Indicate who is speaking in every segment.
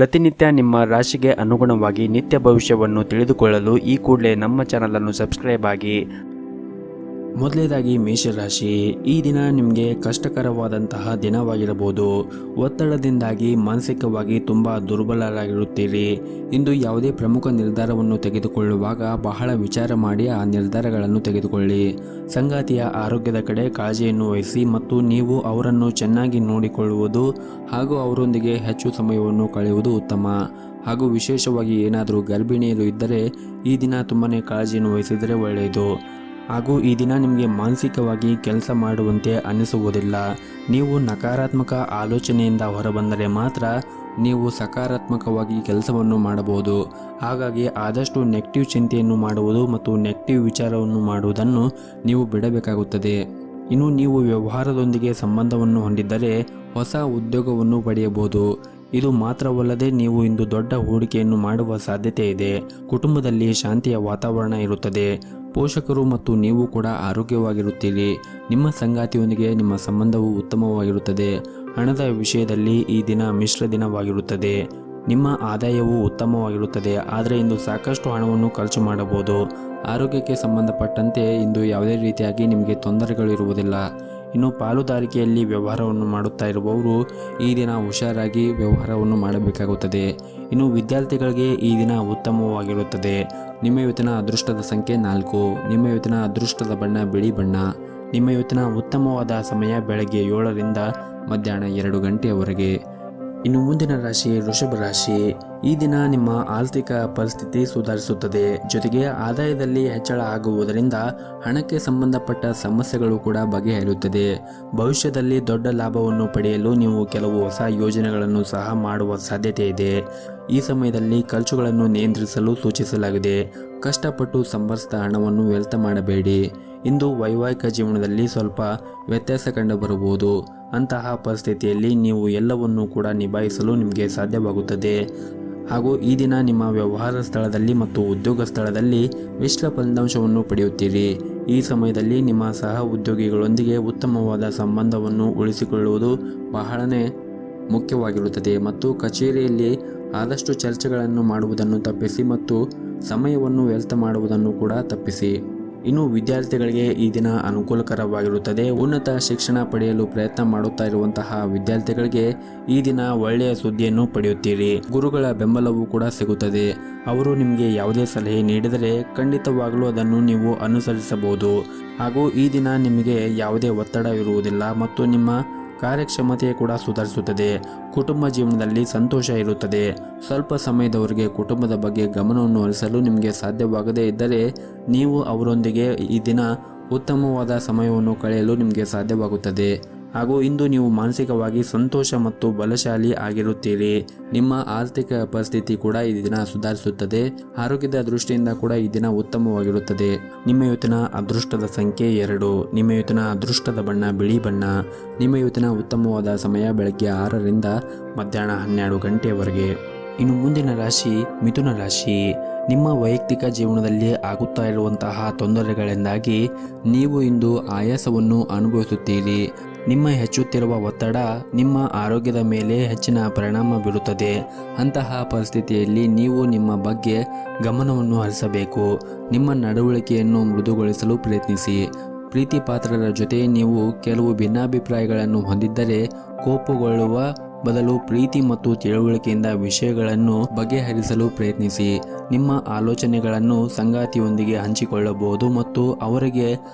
Speaker 1: ಪ್ರತಿನಿತ್ಯ ನಿಮ್ಮ ರಾಶಿಗೆ ಅನುಗುಣವಾಗಿ ನಿತ್ಯ ಭವಿಷ್ಯವನ್ನು ತಿಳಿದುಕೊಳ್ಳಲು ಈ ಕೂಡಲೇ ನಮ್ಮ ಚಾನಲನ್ನು ಸಬ್ಸ್ಕ್ರೈಬ್ ಆಗಿ. ಮೊದಲನೇದಾಗಿ ಮೇಷರಾಶಿ, ಈ ದಿನ ನಿಮಗೆ ಕಷ್ಟಕರವಾದಂತಹ ದಿನವಾಗಿರಬಹುದು. ಒತ್ತಡದಿಂದಾಗಿ ಮಾನಸಿಕವಾಗಿ ತುಂಬ ದುರ್ಬಲರಾಗಿರುತ್ತೀರಿ. ಇಂದು ಯಾವುದೇ ಪ್ರಮುಖ ನಿರ್ಧಾರವನ್ನು ತೆಗೆದುಕೊಳ್ಳುವಾಗ ಬಹಳ ವಿಚಾರ ಮಾಡಿ ಆ ನಿರ್ಧಾರಗಳನ್ನು ತೆಗೆದುಕೊಳ್ಳಿ. ಸಂಗಾತಿಯ ಆರೋಗ್ಯದ ಕಡೆ ಕಾಳಜಿಯನ್ನು ವಹಿಸಿ ಮತ್ತು ನೀವು ಅವರನ್ನು ಚೆನ್ನಾಗಿ ನೋಡಿಕೊಳ್ಳುವುದು ಹಾಗೂ ಅವರೊಂದಿಗೆ ಹೆಚ್ಚು ಸಮಯವನ್ನು ಕಳೆಯುವುದು ಉತ್ತಮ. ಹಾಗೂ ವಿಶೇಷವಾಗಿ ಏನಾದರೂ ಗರ್ಭಿಣಿಯರು ಇದ್ದರೆ ಈ ದಿನ ತುಂಬಾ ಕಾಳಜಿಯನ್ನು ವಹಿಸಿದರೆ ಒಳ್ಳೆಯದು. ಹಾಗೂ ಈ ದಿನ ನಿಮಗೆ ಮಾನಸಿಕವಾಗಿ ಕೆಲಸ ಮಾಡುವಂತೆ ಅನಿಸುವುದಿಲ್ಲ. ನೀವು ನಕಾರಾತ್ಮಕ ಆಲೋಚನೆಯಿಂದ ಹೊರಬಂದರೆ ಮಾತ್ರ ನೀವು ಸಕಾರಾತ್ಮಕವಾಗಿ ಕೆಲಸವನ್ನು ಮಾಡಬಹುದು. ಹಾಗಾಗಿ ಆದಷ್ಟು ನೆಗೆಟಿವ್ ಚಿಂತೆಯನ್ನು ಮಾಡುವುದು ಮತ್ತು ನೆಗೆಟಿವ್ ವಿಚಾರವನ್ನು ಮಾಡುವುದನ್ನು ನೀವು ಬಿಡಬೇಕಾಗುತ್ತದೆ. ಇನ್ನು ನೀವು ವ್ಯವಹಾರದೊಂದಿಗೆ ಸಂಬಂಧವನ್ನು ಹೊಂದಿದ್ದರೆ ಹೊಸ ಉದ್ಯೋಗವನ್ನು ಪಡೆಯಬಹುದು. ಇದು ಮಾತ್ರವಲ್ಲದೆ ನೀವು ಇಂದು ದೊಡ್ಡ ಹೂಡಿಕೆಯನ್ನು ಮಾಡುವ ಸಾಧ್ಯತೆ ಇದೆ. ಕುಟುಂಬದಲ್ಲಿ ಶಾಂತಿಯ ವಾತಾವರಣ ಇರುತ್ತದೆ. ಪೋಷಕರು ಮತ್ತು ನೀವು ಕೂಡ ಆರೋಗ್ಯವಾಗಿರುತ್ತೀರಿ. ನಿಮ್ಮ ಸಂಗಾತಿಯೊಂದಿಗೆ ನಿಮ್ಮ ಸಂಬಂಧವು ಉತ್ತಮವಾಗಿರುತ್ತದೆ. ಹಣದ ವಿಷಯದಲ್ಲಿ ಈ ದಿನ ಮಿಶ್ರ ದಿನವಾಗಿರುತ್ತದೆ. ನಿಮ್ಮ ಆದಾಯವು ಉತ್ತಮವಾಗಿರುತ್ತದೆ, ಆದರೆ ಇಂದು ಸಾಕಷ್ಟು ಹಣವನ್ನು ಖರ್ಚು ಮಾಡಬಹುದು. ಆರೋಗ್ಯಕ್ಕೆ ಸಂಬಂಧಪಟ್ಟಂತೆ ಇಂದು ಯಾವುದೇ ರೀತಿಯಾಗಿ ನಿಮಗೆ ತೊಂದರೆಗಳು ಇರುವುದಿಲ್ಲ. ಇನ್ನು ಪಾಲುದಾರಿಕೆಯಲ್ಲಿ ವ್ಯವಹಾರವನ್ನು ಮಾಡುತ್ತಾ ಇರುವವರು ಈ ದಿನ ಹುಷಾರಾಗಿ ವ್ಯವಹಾರವನ್ನು ಮಾಡಬೇಕಾಗುತ್ತದೆ. ಇನ್ನು ವಿದ್ಯಾರ್ಥಿಗಳಿಗೆ ಈ ದಿನ ಉತ್ತಮವಾಗಿರುತ್ತದೆ. ನಿಮ್ಮ ಇವತ್ತಿನ ಅದೃಷ್ಟದ ಸಂಖ್ಯೆ 4. ನಿಮ್ಮ ಇವತ್ತಿನ ಅದೃಷ್ಟದ ಬಣ್ಣ ಬಿಳಿ ಬಣ್ಣ. ನಿಮ್ಮ ಇವತ್ತಿನ ಉತ್ತಮವಾದ ಸಮಯ ಬೆಳಗ್ಗೆ 7ರಿಂದ ಮಧ್ಯಾಹ್ನ 2 ಗಂಟೆಯವರೆಗೆ. ಇನ್ನು ಮುಂದಿನ ರಾಶಿ ವೃಷಭ ರಾಶಿ. ಈ ದಿನ ನಿಮ್ಮ ಆರ್ಥಿಕ ಪರಿಸ್ಥಿತಿ ಸುಧಾರಿಸುತ್ತದೆ. ಜೊತೆಗೆ ಆದಾಯದಲ್ಲಿ ಹೆಚ್ಚಳ ಆಗುವುದರಿಂದ ಹಣಕ್ಕೆ ಸಂಬಂಧಪಟ್ಟ ಸಮಸ್ಯೆಗಳು ಕೂಡ ಬಗೆಹರಿಯುತ್ತದೆ. ಭವಿಷ್ಯದಲ್ಲಿ ದೊಡ್ಡ ಲಾಭವನ್ನು ಪಡೆಯಲು ನೀವು ಕೆಲವು ಹೊಸ ಯೋಜನೆಗಳನ್ನು ಸಹ ಮಾಡುವ ಸಾಧ್ಯತೆ ಇದೆ. ಈ ಸಮಯದಲ್ಲಿ ಖರ್ಚುಗಳನ್ನು ನಿಯಂತ್ರಿಸಲು ಸೂಚಿಸಲಾಗಿದೆ. ಕಷ್ಟಪಟ್ಟು ಸಂಪಾದಿಸಿದ ಹಣವನ್ನು ವ್ಯರ್ಥ ಮಾಡಬೇಡಿ. ಇಂದು ವೈವಾಹಿಕ ಜೀವನದಲ್ಲಿ ಸ್ವಲ್ಪ ವ್ಯತ್ಯಾಸ ಕಂಡುಬರಬಹುದು. ಅಂತಹ ಪರಿಸ್ಥಿತಿಯಲ್ಲಿ ನೀವು ಎಲ್ಲವನ್ನೂ ಕೂಡ ನಿಭಾಯಿಸಲು ನಿಮಗೆ ಸಾಧ್ಯವಾಗುತ್ತದೆ. ಹಾಗೂ ಈ ದಿನ ನಿಮ್ಮ ವ್ಯವಹಾರ ಸ್ಥಳದಲ್ಲಿ ಮತ್ತು ಉದ್ಯೋಗ ಸ್ಥಳದಲ್ಲಿ ಮಿಶ್ರ ಫಲಿತಾಂಶವನ್ನು ಪಡೆಯುತ್ತೀರಿ. ಈ ಸಮಯದಲ್ಲಿ ನಿಮ್ಮ ಸಹ ಉದ್ಯೋಗಿಗಳೊಂದಿಗೆ ಉತ್ತಮವಾದ ಸಂಬಂಧವನ್ನು ಉಳಿಸಿಕೊಳ್ಳುವುದು ಬಹಳನೇ ಮುಖ್ಯವಾಗಿರುತ್ತದೆ. ಮತ್ತು ಕಚೇರಿಯಲ್ಲಿ ಆದಷ್ಟು ಚರ್ಚೆಗಳನ್ನು ಮಾಡುವುದನ್ನು ತಪ್ಪಿಸಿ ಮತ್ತು ಸಮಯವನ್ನು ವ್ಯರ್ಥ ಮಾಡುವುದನ್ನು ಕೂಡ ತಪ್ಪಿಸಿ. ಇನ್ನು ವಿದ್ಯಾರ್ಥಿಗಳಿಗೆ ಈ ದಿನ ಅನುಕೂಲಕರವಾಗಿರುತ್ತದೆ. ಉನ್ನತ ಶಿಕ್ಷಣ ಪಡೆಯಲು ಪ್ರಯತ್ನ ಮಾಡುತ್ತಾ ಇರುವಂತಹ ವಿದ್ಯಾರ್ಥಿಗಳಿಗೆ ಈ ದಿನ ಒಳ್ಳೆಯ ಸುದ್ದಿಯನ್ನು ಪಡೆಯುತ್ತೀರಿ. ಗುರುಗಳ ಬೆಂಬಲವೂ ಕೂಡ ಸಿಗುತ್ತದೆ. ಅವರು ನಿಮಗೆ ಯಾವುದೇ ಸಲಹೆ ನೀಡಿದರೆ ಖಂಡಿತವಾಗಲೂ ಅದನ್ನು ನೀವು ಅನುಸರಿಸಬಹುದು. ಹಾಗೂ ಈ ದಿನ ನಿಮಗೆ ಯಾವುದೇ ಒತ್ತಡ ಇರುವುದಿಲ್ಲ ಮತ್ತು ನಿಮ್ಮ ಕಾರ್ಯಕ್ಷಮತೆ ಕೂಡ ಸುಧಾರಿಸುತ್ತದೆ. ಕುಟುಂಬ ಜೀವನದಲ್ಲಿ ಸಂತೋಷ ಇರುತ್ತದೆ. ಸ್ವಲ್ಪ ಸಮಯದವರೆಗೆ ಕುಟುಂಬದ ಬಗ್ಗೆ ಗಮನವನ್ನು ಹರಿಸಲು ನಿಮಗೆ ಸಾಧ್ಯವಾಗದೇ ಇದ್ದರೆ ನೀವು ಅವರೊಂದಿಗೆ ಈ ದಿನ ಉತ್ತಮವಾದ ಸಮಯವನ್ನು ಕಳೆಯಲು ನಿಮಗೆ ಸಾಧ್ಯವಾಗುತ್ತದೆ. ಹಾಗೂ ಇಂದು ನೀವು ಮಾನಸಿಕವಾಗಿ ಸಂತೋಷ ಮತ್ತು ಬಲಶಾಲಿ ಆಗಿರುತ್ತೀರಿ. ನಿಮ್ಮ ಆರ್ಥಿಕ ಪರಿಸ್ಥಿತಿ ಕೂಡ ಈ ದಿನ ಸುಧಾರಿಸುತ್ತದೆ. ಆರೋಗ್ಯದ ದೃಷ್ಟಿಯಿಂದ ಕೂಡ ಈ ದಿನ ಉತ್ತಮವಾಗಿರುತ್ತದೆ. ನಿಮ್ಮ ಇವತ್ತಿನ ಅದೃಷ್ಟದ ಸಂಖ್ಯೆ 2. ನಿಮ್ಮ ಇವತ್ತಿನ ಅದೃಷ್ಟದ ಬಣ್ಣ ಬಿಳಿ ಬಣ್ಣ. ನಿಮ್ಮ ಇವತ್ತಿನ ಉತ್ತಮವಾದ ಸಮಯ ಬೆಳಗ್ಗೆ 6ರಿಂದ ಮಧ್ಯಾಹ್ನ 12 ಗಂಟೆಯವರೆಗೆ. ಇನ್ನು ಮುಂದಿನ ರಾಶಿ ಮಿಥುನ ರಾಶಿ. ನಿಮ್ಮ ವೈಯಕ್ತಿಕ ಜೀವನದಲ್ಲಿ ಆಗುತ್ತಾ ಇರುವಂತಹ ತೊಂದರೆಗಳಿಂದಾಗಿ ನೀವು ಇಂದು ಆಯಾಸವನ್ನು ಅನುಭವಿಸುತ್ತೀರಿ. ನಿಮ್ಮ ಹೆಚ್ಚುತ್ತಿರುವ ಒತ್ತಡ ನಿಮ್ಮ ಆರೋಗ್ಯದ ಮೇಲೆ ಹೆಚ್ಚಿನ ಪರಿಣಾಮ ಬೀರುತ್ತದೆ. ಅಂತಹ ಪರಿಸ್ಥಿತಿಯಲ್ಲಿ ನೀವು ನಿಮ್ಮ ಬಗ್ಗೆ ಗಮನವನ್ನು ಹರಿಸಬೇಕು. ನಿಮ್ಮ ನಡವಳಿಕೆಯನ್ನು ಮೃದುಗೊಳಿಸಲು ಪ್ರಯತ್ನಿಸಿ. ಪ್ರೀತಿ ಪಾತ್ರರ ಜೊತೆ ನೀವು ಕೆಲವು ಭಿನ್ನಾಭಿಪ್ರಾಯಗಳನ್ನು ಹೊಂದಿದ್ದರೆ ಕೋಪಗೊಳ್ಳುವ ಬದಲು ಪ್ರೀತಿ ಮತ್ತು ತಿಳುವಳಿಕೆಯಿಂದ ವಿಷಯಗಳನ್ನು ಬಗೆಹರಿಸಲು ಪ್ರಯತ್ನಿಸಿ. ನಿಮ್ಮ ಆಲೋಚನೆಗಳನ್ನು ಸಂಗಾತಿಯೊಂದಿಗೆ ಹಂಚಿಕೊಳ್ಳಬಹುದು ಮತ್ತು ಅವರಿಗೆ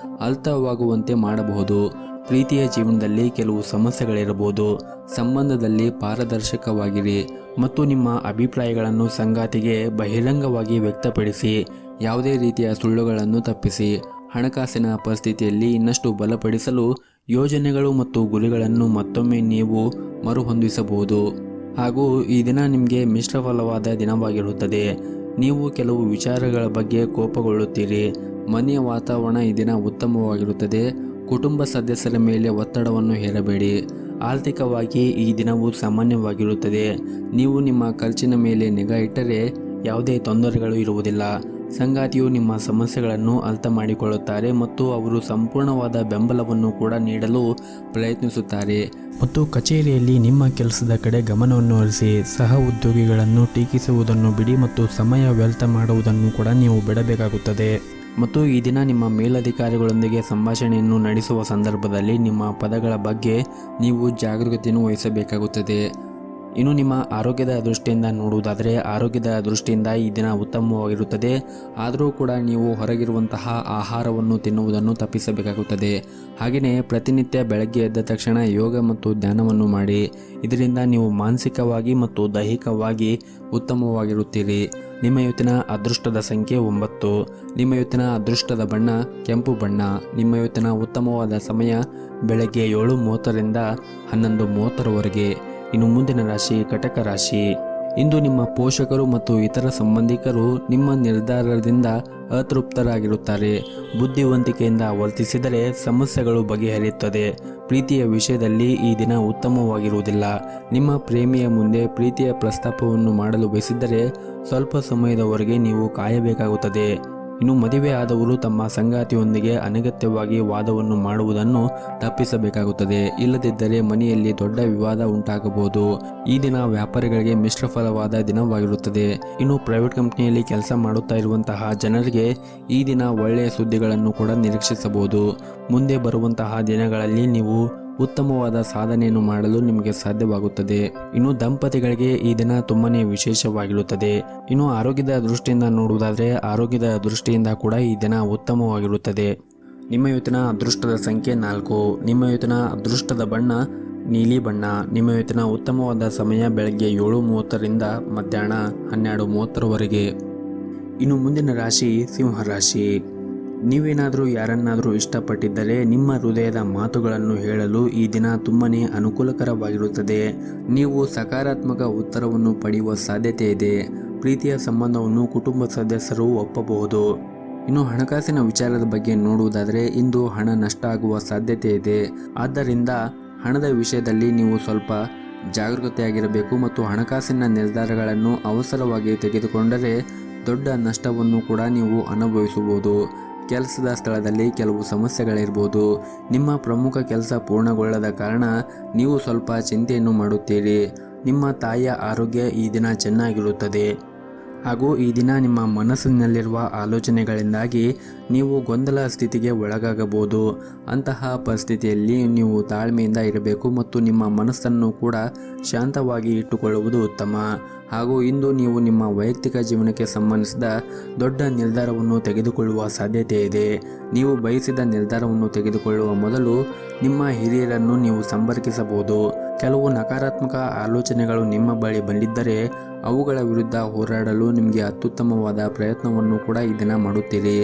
Speaker 1: ಅರ್ಥವಾಗುವಂತೆ ಮಾಡಬಹುದು. ಪ್ರೀತಿಯ ಜೀವನದಲ್ಲಿ ಕೆಲವು ಸಮಸ್ಯೆಗಳಿರಬಹುದು. ಸಂಬಂಧದಲ್ಲಿ ಪಾರದರ್ಶಕವಾಗಿರಿ ಮತ್ತು ನಿಮ್ಮ ಅಭಿಪ್ರಾಯಗಳನ್ನು ಸಂಗಾತಿಗೆ ಬಹಿರಂಗವಾಗಿ ವ್ಯಕ್ತಪಡಿಸಿ. ಯಾವುದೇ ರೀತಿಯ ಸುಳ್ಳುಗಳನ್ನು ತಪ್ಪಿಸಿ. ಹಣಕಾಸಿನ ಪರಿಸ್ಥಿತಿಯಲ್ಲಿ ಇನ್ನಷ್ಟು ಬಲಪಡಿಸಲು ಯೋಜನೆಗಳು ಮತ್ತು ಗುರಿಗಳನ್ನು ಮತ್ತೊಮ್ಮೆ ನೀವು ಮರುಹೊಂದಿಸಬಹುದು. ಹಾಗೂ ಈ ದಿನ ನಿಮಗೆ ಮಿಶ್ರಫಲವಾದ ದಿನವಾಗಿರುತ್ತದೆ. ನೀವು ಕೆಲವು ವಿಚಾರಗಳ ಬಗ್ಗೆ ಕೋಪಗೊಳ್ಳುತ್ತೀರಿ. ಮನೆಯ ವಾತಾವರಣ ಈ ದಿನ ಉತ್ತಮವಾಗಿರುತ್ತದೆ. ಕುಟುಂಬ ಸದಸ್ಯರ ಮೇಲೆ ಒತ್ತಡವನ್ನು ಹೇರಬೇಡಿ. ಆರ್ಥಿಕವಾಗಿ ಈ ದಿನವು ಸಾಮಾನ್ಯವಾಗಿರುತ್ತದೆ. ನೀವು ನಿಮ್ಮ ಖರ್ಚಿನ ಮೇಲೆ ನಿಗಾ ಇಟ್ಟರೆ ಯಾವುದೇ ತೊಂದರೆಗಳು ಇರುವುದಿಲ್ಲ. ಸಂಗಾತಿಯು ನಿಮ್ಮ ಸಮಸ್ಯೆಗಳನ್ನು ಅರ್ಥ ಮಾಡಿಕೊಳ್ಳುತ್ತಾರೆ ಮತ್ತು ಅವರು ಸಂಪೂರ್ಣವಾದ ಬೆಂಬಲವನ್ನು ಕೂಡ ನೀಡಲು ಪ್ರಯತ್ನಿಸುತ್ತಾರೆ. ಮತ್ತು ಕಚೇರಿಯಲ್ಲಿ ನಿಮ್ಮ ಕೆಲಸದ ಕಡೆ ಗಮನವನ್ನು ಹರಿಸಿ. ಸಹ ಉದ್ಯೋಗಿಗಳನ್ನು ಟೀಕಿಸುವುದನ್ನು ಬಿಡಿ ಮತ್ತು ಸಮಯ ವ್ಯರ್ಥ ಮಾಡುವುದನ್ನು ಕೂಡ ನೀವು ಬಿಡಬೇಕಾಗುತ್ತದೆ. ಮತ್ತು ಈ ದಿನ ನಿಮ್ಮ ಮೇಲಧಿಕಾರಿಗಳೊಂದಿಗೆ ಸಂಭಾಷಣೆಯನ್ನು ನಡೆಸುವ ಸಂದರ್ಭದಲ್ಲಿ ನಿಮ್ಮ ಪದಗಳ ಬಗ್ಗೆ ನೀವು ಜಾಗರೂಕತೆಯನ್ನು ವಹಿಸಬೇಕಾಗುತ್ತದೆ. ಇನ್ನು ನಿಮ್ಮ ಆರೋಗ್ಯದ ದೃಷ್ಟಿಯಿಂದ ನೋಡುವುದಾದರೆ ಆರೋಗ್ಯದ ದೃಷ್ಟಿಯಿಂದ ಈ ದಿನ ಉತ್ತಮವಾಗಿರುತ್ತದೆ. ಆದರೂ ಕೂಡ ನೀವು ಹೊರಗಿರುವಂತಹ ಆಹಾರವನ್ನು ತಿನ್ನುವುದನ್ನು ತಪ್ಪಿಸಬೇಕಾಗುತ್ತದೆ. ಹಾಗೆಯೇ ಪ್ರತಿನಿತ್ಯ ಬೆಳಗ್ಗೆ ಎದ್ದ ತಕ್ಷಣ ಯೋಗ ಮತ್ತು ಧ್ಯಾನವನ್ನು ಮಾಡಿ. ಇದರಿಂದ ನೀವು ಮಾನಸಿಕವಾಗಿ ಮತ್ತು ದೈಹಿಕವಾಗಿ ಉತ್ತಮವಾಗಿರುತ್ತೀರಿ. ನಿಮ್ಮ ಇವತ್ತಿನ ಅದೃಷ್ಟದ ಸಂಖ್ಯೆ 9. ನಿಮ್ಮ ಇವತ್ತಿನ ಅದೃಷ್ಟದ ಬಣ್ಣ ಕೆಂಪು ಬಣ್ಣ. ನಿಮ್ಮ ಇವತ್ತಿನ ಉತ್ತಮವಾದ ಸಮಯ ಬೆಳಗ್ಗೆ 7:30ರಿಂದ 11:30ರವರೆಗೆ. ಇನ್ನು ಮುಂದಿನ ರಾಶಿ ಕಟಕ ರಾಶಿ. ಇಂದು ನಿಮ್ಮ ಪೋಷಕರು ಮತ್ತು ಇತರ ಸಂಬಂಧಿಕರು ನಿಮ್ಮ ನಿರ್ಧಾರದಿಂದ ಅತೃಪ್ತರಾಗಿರುತ್ತಾರೆ. ಬುದ್ಧಿವಂತಿಕೆಯಿಂದ ವರ್ತಿಸಿದರೆ ಸಮಸ್ಯೆಗಳು ಬಗೆಹರಿಯುತ್ತದೆ. ಪ್ರೀತಿಯ ವಿಷಯದಲ್ಲಿ ಈ ದಿನ ಉತ್ತಮವಾಗಿರುವುದಿಲ್ಲ. ನಿಮ್ಮ ಪ್ರೇಮಿಯ ಮುಂದೆ ಪ್ರೀತಿಯ ಪ್ರಸ್ತಾಪವನ್ನು ಮಾಡಲು ಬಯಸಿದ್ದರೆ ಸ್ವಲ್ಪ ಸಮಯದವರೆಗೆ ನೀವು ಕಾಯಬೇಕಾಗುತ್ತದೆ. ಇನ್ನು ಮದುವೆ ಆದವರು ತಮ್ಮ ಸಂಗಾತಿಯೊಂದಿಗೆ ಅನಗತ್ಯವಾಗಿ ವಾದವನ್ನು ಮಾಡುವುದನ್ನು ತಪ್ಪಿಸಬೇಕಾಗುತ್ತದೆ. ಇಲ್ಲದಿದ್ದರೆ ಮನೆಯಲ್ಲಿ ದೊಡ್ಡ ವಿವಾದ ಉಂಟಾಗಬಹುದು. ಈ ದಿನ ವ್ಯಾಪಾರಿಗಳಿಗೆ ಮಿಶ್ರ ಫಲವಾದ ದಿನವಾಗಿರುತ್ತದೆ. ಇನ್ನು ಪ್ರೈವೇಟ್ ಕಂಪನಿಯಲ್ಲಿ ಕೆಲಸ ಮಾಡುತ್ತಾ ಇರುವಂತಹ ಜನರಿಗೆ ಈ ದಿನ ಒಳ್ಳೆಯ ಸುದ್ದಿಗಳನ್ನು ಕೂಡ ನಿರೀಕ್ಷಿಸಬಹುದು. ಮುಂದೆ ಬರುವಂತಹ ದಿನಗಳಲ್ಲಿ ನೀವು ಉತ್ತಮವಾದ ಸಾಧನೆಯನ್ನು ಮಾಡಲು ನಿಮಗೆ ಸಾಧ್ಯವಾಗುತ್ತದೆ. ಇನ್ನು ದಂಪತಿಗಳಿಗೆ ಈ ದಿನ ತುಂಬಾನೇ ವಿಶೇಷವಾಗಿರುತ್ತದೆ. ಇನ್ನು ಆರೋಗ್ಯದ ದೃಷ್ಟಿಯಿಂದ ನೋಡುವುದಾದರೆ ಆರೋಗ್ಯದ ದೃಷ್ಟಿಯಿಂದ ಕೂಡ ಈ ದಿನ ಉತ್ತಮವಾಗಿರುತ್ತದೆ. ನಿಮ್ಮ ಇವತ್ತಿನ ಅದೃಷ್ಟದ ಸಂಖ್ಯೆ 4. ನಿಮ್ಮ ಇವತ್ತಿನ ಅದೃಷ್ಟದ ಬಣ್ಣ ನೀಲಿ ಬಣ್ಣ. ನಿಮ್ಮ ಇವತ್ತಿನ ಉತ್ತಮವಾದ ಸಮಯ ಬೆಳಗ್ಗೆ 7:30ರಿಂದ ಮಧ್ಯಾಹ್ನ 12:30ರವರೆಗೆ. ಇನ್ನು ಮುಂದಿನ ರಾಶಿ ಸಿಂಹ ರಾಶಿ. ನೀವೇನಾದರೂ ಯಾರನ್ನಾದರೂ ಇಷ್ಟಪಟ್ಟಿದ್ದರೆ ನಿಮ್ಮ ಹೃದಯದ ಮಾತುಗಳನ್ನು ಹೇಳಲು ಈ ದಿನ ತುಂಬನೇ ಅನುಕೂಲಕರವಾಗಿರುತ್ತದೆ. ನೀವು ಸಕಾರಾತ್ಮಕ ಉತ್ತರವನ್ನು ಪಡೆಯುವ ಸಾಧ್ಯತೆ ಇದೆ. ಪ್ರೀತಿಯ ಸಂಬಂಧವನ್ನು ಕುಟುಂಬ ಸದಸ್ಯರು ಒಪ್ಪಬಹುದು. ಇನ್ನು ಹಣಕಾಸಿನ ವಿಚಾರದ ಬಗ್ಗೆ ನೋಡುವುದಾದರೆ ಇಂದು ಹಣ ನಷ್ಟ ಆಗುವ ಸಾಧ್ಯತೆ ಇದೆ. ಆದ್ದರಿಂದ ಹಣದ ವಿಷಯದಲ್ಲಿ ನೀವು ಸ್ವಲ್ಪ ಜಾಗರೂಕತೆಯಾಗಿರಬೇಕು ಮತ್ತು ಹಣಕಾಸಿನ ನಿರ್ಧಾರಗಳನ್ನು ಅವಸರವಾಗಿ ತೆಗೆದುಕೊಂಡರೆ ದೊಡ್ಡ ನಷ್ಟವನ್ನು ಕೂಡ ನೀವು ಅನುಭವಿಸಬಹುದು. ಕೆಲಸದ ಸ್ಥಳದಲ್ಲಿ ಕೆಲವು ಸಮಸ್ಯೆಗಳಿರ್ಬೋದು. ನಿಮ್ಮ ಪ್ರಮುಖ ಕೆಲಸ ಪೂರ್ಣಗೊಳ್ಳದ ಕಾರಣ ನೀವು ಸ್ವಲ್ಪ ಚಿಂತೆಯನ್ನು ಮಾಡುತ್ತೀರಿ. ನಿಮ್ಮ ತಾಯಿಯ ಆರೋಗ್ಯ ಈ ದಿನ ಚೆನ್ನಾಗಿರುತ್ತದೆ. ಹಾಗೂ ಈ ದಿನ ನಿಮ್ಮ ಮನಸ್ಸಿನಲ್ಲಿರುವ ಆಲೋಚನೆಗಳಿಂದಾಗಿ ನೀವು ಗೊಂದಲ ಸ್ಥಿತಿಗೆ ಒಳಗಾಗಬಹುದು. ಅಂತಹ ಪರಿಸ್ಥಿತಿಯಲ್ಲಿ ನೀವು ತಾಳ್ಮೆಯಿಂದ ಇರಬೇಕು ಮತ್ತು ನಿಮ್ಮ ಮನಸ್ಸನ್ನು ಕೂಡ ಶಾಂತವಾಗಿ ಇಟ್ಟುಕೊಳ್ಳುವುದು ಉತ್ತಮ. ಹಾಗೂ ಇಂದು ನೀವು ನಿಮ್ಮ ವೈಯಕ್ತಿಕ ಜೀವನಕ್ಕೆ ಸಂಬಂಧಿಸಿದ ದೊಡ್ಡ ನಿರ್ಧಾರವನ್ನು ತೆಗೆದುಕೊಳ್ಳುವ ಸಾಧ್ಯತೆ ಇದೆ. ನೀವು ಬಯಸಿದ ನಿರ್ಧಾರವನ್ನು ತೆಗೆದುಕೊಳ್ಳುವ ಮೊದಲು ನಿಮ್ಮ ಹಿರಿಯರನ್ನು ನೀವು ಸಂಪರ್ಕಿಸಬಹುದು. ಕೆಲವು ನಕಾರಾತ್ಮಕ ಆಲೋಚನೆಗಳು ನಿಮ್ಮ ಬಳಿ ಬಂದಿದ್ದರೆ ಅವುಗಳ ವಿರುದ್ಧ ಹೋರಾಡಲು ನಿಮಗೆ ಅತ್ಯುತ್ತಮವಾದ ಪ್ರಯತ್ನವನ್ನು ಕೂಡ ಈ ದಿನ ಮಾಡುತ್ತೀರಿ.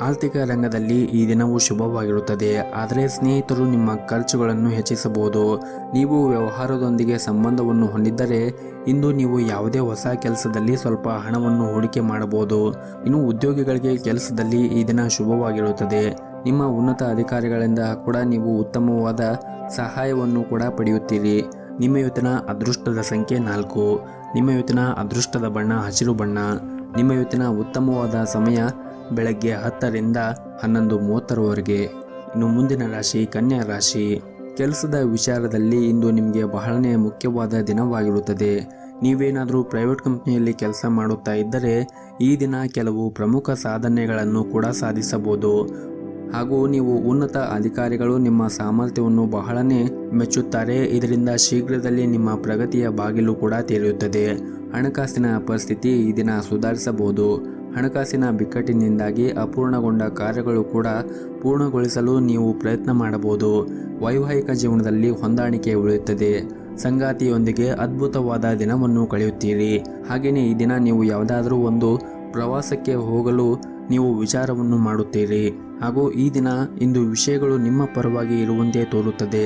Speaker 1: ಆರ್ಥಿಕ ರಂಗದಲ್ಲಿ ಈ ದಿನವೂ ಶುಭವಾಗಿರುತ್ತದೆ. ಆದರೆ ಸ್ನೇಹಿತರು ನಿಮ್ಮ ಖರ್ಚುಗಳನ್ನು ಹೆಚ್ಚಿಸಬಹುದು. ನೀವು ವ್ಯವಹಾರದೊಂದಿಗೆ ಸಂಬಂಧವನ್ನು ಹೊಂದಿದ್ದರೆ ಇಂದು ನೀವು ಯಾವುದೇ ಹೊಸ ಕೆಲಸದಲ್ಲಿ ಸ್ವಲ್ಪ ಹಣವನ್ನು ಹೂಡಿಕೆ ಮಾಡಬಹುದು. ಇನ್ನು ಉದ್ಯೋಗಿಗಳಿಗೆ ಕೆಲಸದಲ್ಲಿ ಈ ದಿನ ಶುಭವಾಗಿರುತ್ತದೆ. ನಿಮ್ಮ ಉನ್ನತ ಅಧಿಕಾರಿಗಳಿಂದ ಕೂಡ ನೀವು ಉತ್ತಮವಾದ ಸಹಾಯವನ್ನು ಕೂಡ ಪಡೆಯುತ್ತೀರಿ. ನಿಮ್ಮ ಇವತ್ತಿನ ಅದೃಷ್ಟದ ಸಂಖ್ಯೆ 4. ನಿಮ್ಮ ಇವತ್ತಿನ ಅದೃಷ್ಟದ ಬಣ್ಣ ಹಸಿರು ಬಣ್ಣ. ನಿಮ್ಮ ಇವತ್ತಿನ ಉತ್ತಮವಾದ ಸಮಯ ಬೆಳಗ್ಗೆ 10ರಿಂದ 11:30ರವರೆಗೆ. ಇನ್ನು ಮುಂದಿನ ರಾಶಿ ಕನ್ಯಾ ರಾಶಿ. ಕೆಲಸದ ವಿಚಾರದಲ್ಲಿ ಇಂದು ನಿಮಗೆ ಬಹಳನೇ ಮುಖ್ಯವಾದ ದಿನವಾಗಿರುತ್ತದೆ. ನೀವೇನಾದರೂ ಪ್ರೈವೇಟ್ ಕಂಪನಿಯಲ್ಲಿ ಕೆಲಸ ಮಾಡುತ್ತಾ ಇದ್ದರೆ ಈ ದಿನ ಕೆಲವು ಪ್ರಮುಖ ಸಾಧನೆಗಳನ್ನು ಕೂಡ ಸಾಧಿಸಬಹುದು. ಹಾಗೂ ನೀವು ಉನ್ನತ ಅಧಿಕಾರಿಗಳು ನಿಮ್ಮ ಸಾಮರ್ಥ್ಯವನ್ನು ಬಹಳನೇ ಮೆಚ್ಚುತ್ತಾರೆ. ಇದರಿಂದ ಶೀಘ್ರದಲ್ಲಿ ನಿಮ್ಮ ಪ್ರಗತಿಯ ಬಾಗಿಲು ಕೂಡ ತೆರೆಯುತ್ತದೆ. ಹಣಕಾಸಿನ ಪರಿಸ್ಥಿತಿ ಈ ದಿನ ಸುಧಾರಿಸಬಹುದು. ಹಣಕಾಸಿನ ಬಿಕ್ಕಟ್ಟಿನಿಂದಾಗಿ ಅಪೂರ್ಣಗೊಂಡ ಕಾರ್ಯಗಳು ಕೂಡ ಪೂರ್ಣಗೊಳಿಸಲು ನೀವು ಪ್ರಯತ್ನ ಮಾಡಬಹುದು. ವೈವಾಹಿಕ ಜೀವನದಲ್ಲಿ ಹೊಂದಾಣಿಕೆ ಉಳಿಯುತ್ತದೆ. ಸಂಗಾತಿಯೊಂದಿಗೆ ಅದ್ಭುತವಾದ ದಿನವನ್ನು ಕಳೆಯುತ್ತೀರಿ. ಹಾಗೆಯೇ ಈ ದಿನ ನೀವು ಯಾವುದಾದ್ರೂ ಒಂದು ಪ್ರವಾಸಕ್ಕೆ ಹೋಗಲು ನೀವು ವಿಚಾರವನ್ನು ಮಾಡುತ್ತೀರಿ. ಹಾಗೂ ಈ ದಿನ ಇಂದು ವಿಷಯಗಳು ನಿಮ್ಮ ಪರವಾಗಿ ಇರುವಂತೆ ತೋರುತ್ತದೆ.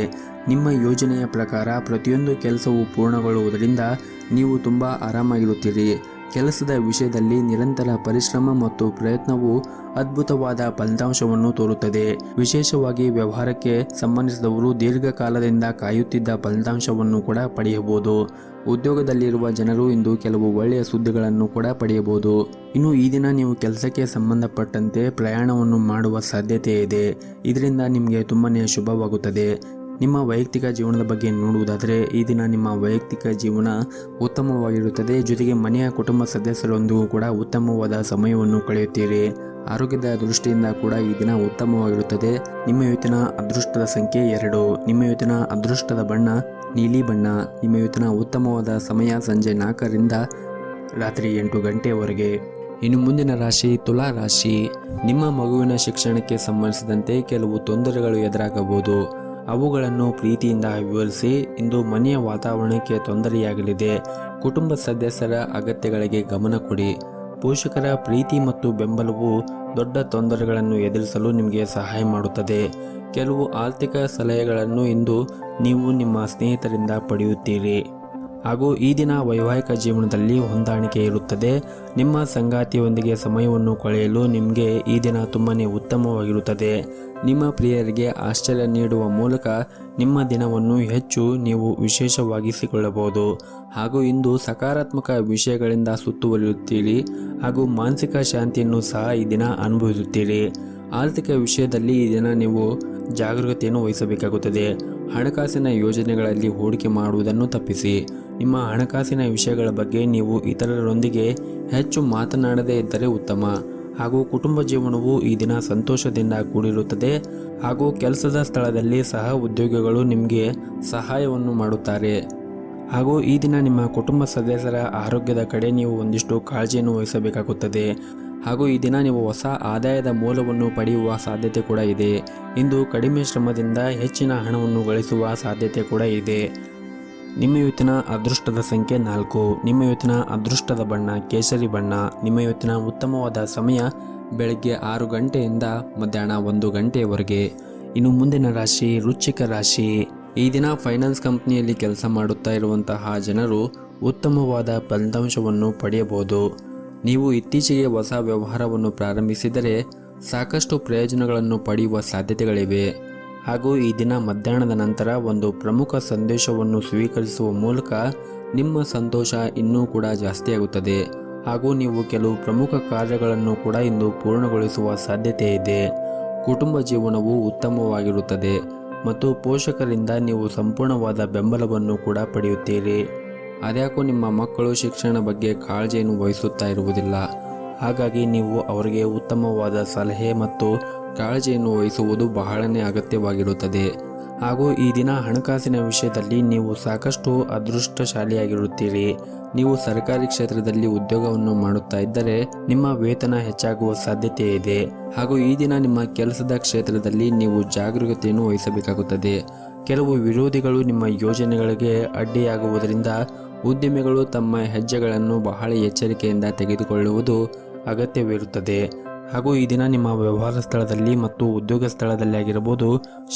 Speaker 1: ನಿಮ್ಮ ಯೋಜನೆಯ ಪ್ರಕಾರ ಪ್ರತಿಯೊಂದು ಕೆಲಸವು ಪೂರ್ಣಗೊಳ್ಳುವುದರಿಂದ ನೀವು ತುಂಬ ಆರಾಮಾಗಿರುತ್ತೀರಿ. ಕೆಲಸದ ವಿಷಯದಲ್ಲಿ ನಿರಂತರ ಪರಿಶ್ರಮ ಮತ್ತು ಪ್ರಯತ್ನವು ಅದ್ಭುತವಾದ ಫಲಿತಾಂಶವನ್ನು ತೋರುತ್ತದೆ. ವಿಶೇಷವಾಗಿ ವ್ಯವಹಾರಕ್ಕೆ ಸಂಬಂಧಿಸಿದವರು ದೀರ್ಘಕಾಲದಿಂದ ಕಾಯುತ್ತಿದ್ದ ಫಲಿತಾಂಶವನ್ನು ಕೂಡ ಪಡೆಯಬಹುದು. ಉದ್ಯೋಗದಲ್ಲಿರುವ ಜನರು ಇಂದು ಕೆಲವು ಒಳ್ಳೆಯ ಸುದ್ದಿಗಳನ್ನು ಕೂಡ ಪಡೆಯಬಹುದು. ಇನ್ನು ಈ ದಿನ ನೀವು ಕೆಲಸಕ್ಕೆ ಸಂಬಂಧಪಟ್ಟಂತೆ ಪ್ರಯಾಣವನ್ನು ಮಾಡುವ ಸಾಧ್ಯತೆ ಇದೆ. ಇದರಿಂದ ನಿಮಗೆ ತುಂಬಾನೇ ಶುಭವಾಗುತ್ತದೆ. ನಿಮ್ಮ ವೈಯಕ್ತಿಕ ಜೀವನದ ಬಗ್ಗೆ ನೋಡುವುದಾದರೆ ಈ ದಿನ ನಿಮ್ಮ ವೈಯಕ್ತಿಕ ಜೀವನ ಉತ್ತಮವಾಗಿರುತ್ತದೆ. ಜೊತೆಗೆ ಮನೆಯ ಕುಟುಂಬ ಸದಸ್ಯರೊಂದಿಗೂ ಕೂಡ ಉತ್ತಮವಾದ ಸಮಯವನ್ನು ಕಳೆಯುತ್ತೀರಿ. ಆರೋಗ್ಯದ ದೃಷ್ಟಿಯಿಂದ ಕೂಡ ಈ ದಿನ ಉತ್ತಮವಾಗಿರುತ್ತದೆ. ನಿಮ್ಮ ಇವತ್ತಿನ ಅದೃಷ್ಟದ ಸಂಖ್ಯೆ 2. ನಿಮ್ಮ ಇವತ್ತಿನ ಅದೃಷ್ಟದ ಬಣ್ಣ ನೀಲಿ ಬಣ್ಣ. ನಿಮ್ಮ ಇವತ್ತಿನ ಉತ್ತಮವಾದ ಸಮಯ ಸಂಜೆ 4ರಿಂದ ರಾತ್ರಿ 8 ಗಂಟೆಯವರೆಗೆ. ಇನ್ನು ಮುಂದಿನ ರಾಶಿ ತುಲಾ ರಾಶಿ. ನಿಮ್ಮ ಮಗುವಿನ ಶಿಕ್ಷಣಕ್ಕೆ ಸಂಬಂಧಿಸಿದಂತೆ ಕೆಲವು ತೊಂದರೆಗಳು ಎದುರಾಗಬಹುದು. ಅವುಗಳನ್ನು ಪ್ರೀತಿಯಿಂದ ವಿವರಿಸಿ. ಇಂದು ಮನೆಯ ವಾತಾವರಣಕ್ಕೆ ತೊಂದರೆಯಾಗಲಿದೆ. ಕುಟುಂಬ ಸದಸ್ಯರ ಅಗತ್ಯಗಳಿಗೆ ಗಮನ ಕೊಡಿ. ಪೋಷಕರ ಪ್ರೀತಿ ಮತ್ತು ಬೆಂಬಲವು ದೊಡ್ಡ ತೊಂದರೆಗಳನ್ನು ಎದುರಿಸಲು ನಿಮಗೆ ಸಹಾಯ ಮಾಡುತ್ತದೆ. ಕೆಲವು ಆರ್ಥಿಕ ಸಲಹೆಗಳನ್ನು ಇಂದು ನೀವು ನಿಮ್ಮ ಸ್ನೇಹಿತರಿಂದ ಪಡೆಯುತ್ತೀರಿ. ಹಾಗೂ ಈ ದಿನ ವೈವಾಹಿಕ ಜೀವನದಲ್ಲಿ ಹೊಂದಾಣಿಕೆ ಇರುತ್ತದೆ. ನಿಮ್ಮ ಸಂಗಾತಿಯೊಂದಿಗೆ ಸಮಯವನ್ನು ಕಳೆಯಲು ನಿಮಗೆ ಈ ದಿನ ತುಂಬಾನೇ ಉತ್ತಮವಾಗಿರುತ್ತದೆ. ನಿಮ್ಮ ಪ್ರಿಯರಿಗೆ ಆಶ್ಚರ್ಯ ನೀಡುವ ಮೂಲಕ ನಿಮ್ಮ ದಿನವನ್ನು ಹೆಚ್ಚು ನೀವು ವಿಶೇಷವಾಗಿಸಿಕೊಳ್ಳಬಹುದು. ಹಾಗೂ ಇಂದು ಸಕಾರಾತ್ಮಕ ವಿಷಯಗಳಿಂದ ಸುತ್ತುವರಿಯುತ್ತೀರಿ ಹಾಗೂ ಮಾನಸಿಕ ಶಾಂತಿಯನ್ನು ಸಹ ಈ ದಿನ ಅನುಭವಿಸುತ್ತೀರಿ. ಆರ್ಥಿಕ ವಿಷಯದಲ್ಲಿ ಈ ದಿನ ನೀವು ಜಾಗರೂಕತೆಯನ್ನು ವಹಿಸಬೇಕಾಗುತ್ತದೆ. ಹಣಕಾಸಿನ ಯೋಜನೆಗಳಲ್ಲಿ ಹೂಡಿಕೆ ಮಾಡುವುದನ್ನು ತಪ್ಪಿಸಿ. ನಿಮ್ಮ ಹಣಕಾಸಿನ ವಿಷಯಗಳ ಬಗ್ಗೆ ನೀವು ಇತರರೊಂದಿಗೆ ಹೆಚ್ಚು ಮಾತನಾಡದೇ ಇದ್ದರೆ ಉತ್ತಮ. ಹಾಗೂ ಕುಟುಂಬ ಜೀವನವು ಈ ದಿನ ಸಂತೋಷದಿಂದ ಕೂಡಿರುತ್ತದೆ. ಹಾಗೂ ಕೆಲಸದ ಸ್ಥಳದಲ್ಲಿ ಸಹ ಉದ್ಯೋಗಿಗಳು ನಿಮಗೆ ಸಹಾಯವನ್ನು ಮಾಡುತ್ತಾರೆ. ಹಾಗೂ ಈ ದಿನ ನಿಮ್ಮ ಕುಟುಂಬ ಸದಸ್ಯರ ಆರೋಗ್ಯದ ಕಡೆ ನೀವು ಒಂದಿಷ್ಟು ಕಾಳಜಿಯನ್ನು ವಹಿಸಬೇಕಾಗುತ್ತದೆ. ಹಾಗೂ ಈ ದಿನ ನೀವು ಹೊಸ ಆದಾಯದ ಮೂಲವನ್ನು ಪಡೆಯುವ ಸಾಧ್ಯತೆ ಕೂಡ ಇದೆ. ಇಂದು ಕಡಿಮೆ ಶ್ರಮದಿಂದ ಹೆಚ್ಚಿನ ಹಣವನ್ನು ಗಳಿಸುವ ಸಾಧ್ಯತೆ ಕೂಡ ಇದೆ. ನಿಮ್ಮ ಇವತ್ತಿನ ಅದೃಷ್ಟದ ಸಂಖ್ಯೆ 4. ನಿಮ್ಮ ಇವತ್ತಿನ ಅದೃಷ್ಟದ ಬಣ್ಣ ಕೇಸರಿ ಬಣ್ಣ. ನಿಮ್ಮ ಇವತ್ತಿನ ಉತ್ತಮವಾದ ಸಮಯ ಬೆಳಗ್ಗೆ 6 ಗಂಟೆಯಿಂದ ಮಧ್ಯಾಹ್ನ 1 ಗಂಟೆಯವರೆಗೆ. ಇನ್ನು ಮುಂದಿನ ರಾಶಿ ವೃಶ್ಚಿಕ ರಾಶಿ. ಈ ದಿನ ಫೈನಾನ್ಸ್ ಕಂಪನಿಯಲ್ಲಿ ಕೆಲಸ ಮಾಡುತ್ತಾ ಇರುವಂತಹ ಜನರು ಉತ್ತಮವಾದ ಫಲಿತಾಂಶವನ್ನು ಪಡೆಯಬಹುದು. ನೀವು ಇತ್ತೀಚೆಗೆ ಹೊಸ ವ್ಯವಹಾರವನ್ನು ಪ್ರಾರಂಭಿಸಿದರೆ ಸಾಕಷ್ಟು ಪ್ರಯೋಜನಗಳನ್ನು ಪಡೆಯುವ ಸಾಧ್ಯತೆಗಳಿವೆ. ಹಾಗೂ ಈ ದಿನ ಮಧ್ಯಾಹ್ನದ ನಂತರ ಒಂದು ಪ್ರಮುಖ ಸಂದೇಶವನ್ನು ಸ್ವೀಕರಿಸುವ ಮೂಲಕ ನಿಮ್ಮ ಸಂತೋಷ ಇನ್ನೂ ಕೂಡ ಜಾಸ್ತಿಯಾಗುತ್ತದೆ. ಹಾಗೂ ನೀವು ಕೆಲವು ಪ್ರಮುಖ ಕಾರ್ಯಗಳನ್ನು ಕೂಡ ಇಂದು ಪೂರ್ಣಗೊಳಿಸುವ ಸಾಧ್ಯತೆ ಇದೆ. ಕುಟುಂಬ ಜೀವನವು ಉತ್ತಮವಾಗಿರುತ್ತದೆ ಮತ್ತು ಪೋಷಕರಿಂದ ನೀವು ಸಂಪೂರ್ಣವಾದ ಬೆಂಬಲವನ್ನು ಕೂಡ ಪಡೆಯುತ್ತೀರಿ. ಅದ್ಯಾಕೋ ನಿಮ್ಮ ಮಕ್ಕಳು ಶಿಕ್ಷಣ ಬಗ್ಗೆ ಕಾಳಜಿಯನ್ನು ವಹಿಸುತ್ತಾ ಇರುವುದಿಲ್ಲ. ಹಾಗಾಗಿ ನೀವು ಅವರಿಗೆ ಉತ್ತಮವಾದ ಸಲಹೆ ಮತ್ತು ಕಾಳಜಿಯನ್ನು ವಹಿಸುವುದು ಬಹಳನೇ ಅಗತ್ಯವಾಗಿರುತ್ತದೆ. ಹಾಗೂ ಈ ದಿನ ಹಣಕಾಸಿನ ವಿಷಯದಲ್ಲಿ ನೀವು ಸಾಕಷ್ಟು ಅದೃಷ್ಟಶಾಲಿಯಾಗಿರುತ್ತೀರಿ. ನೀವು ಸರ್ಕಾರಿ ಕ್ಷೇತ್ರದಲ್ಲಿ ಉದ್ಯೋಗವನ್ನು ಮಾಡುತ್ತಾ ಇದ್ದರೆ ನಿಮ್ಮ ವೇತನ ಹೆಚ್ಚಾಗುವ ಸಾಧ್ಯತೆ ಇದೆ. ಹಾಗೂ ಈ ದಿನ ನಿಮ್ಮ ಕೆಲಸದ ಕ್ಷೇತ್ರದಲ್ಲಿ ನೀವು ಜಾಗರೂಕತೆಯನ್ನು ವಹಿಸಬೇಕಾಗುತ್ತದೆ. ಕೆಲವು ವಿರೋಧಿಗಳು ನಿಮ್ಮ ಯೋಜನೆಗಳಿಗೆ ಅಡ್ಡಿಯಾಗುವುದರಿಂದ ಉದ್ಯಮಿಗಳು ತಮ್ಮ ಹೆಜ್ಜೆಗಳನ್ನು ಬಹಳ ಎಚ್ಚರಿಕೆಯಿಂದ ತೆಗೆದುಕೊಳ್ಳುವುದು ಅಗತ್ಯವಿರುತ್ತದೆ. ಹಾಗೂ ಈ ದಿನ ನಿಮ್ಮ ವ್ಯವಹಾರ ಸ್ಥಳದಲ್ಲಿ ಮತ್ತು ಉದ್ಯೋಗ ಸ್ಥಳದಲ್ಲಿ ಆಗಿರಬಹುದು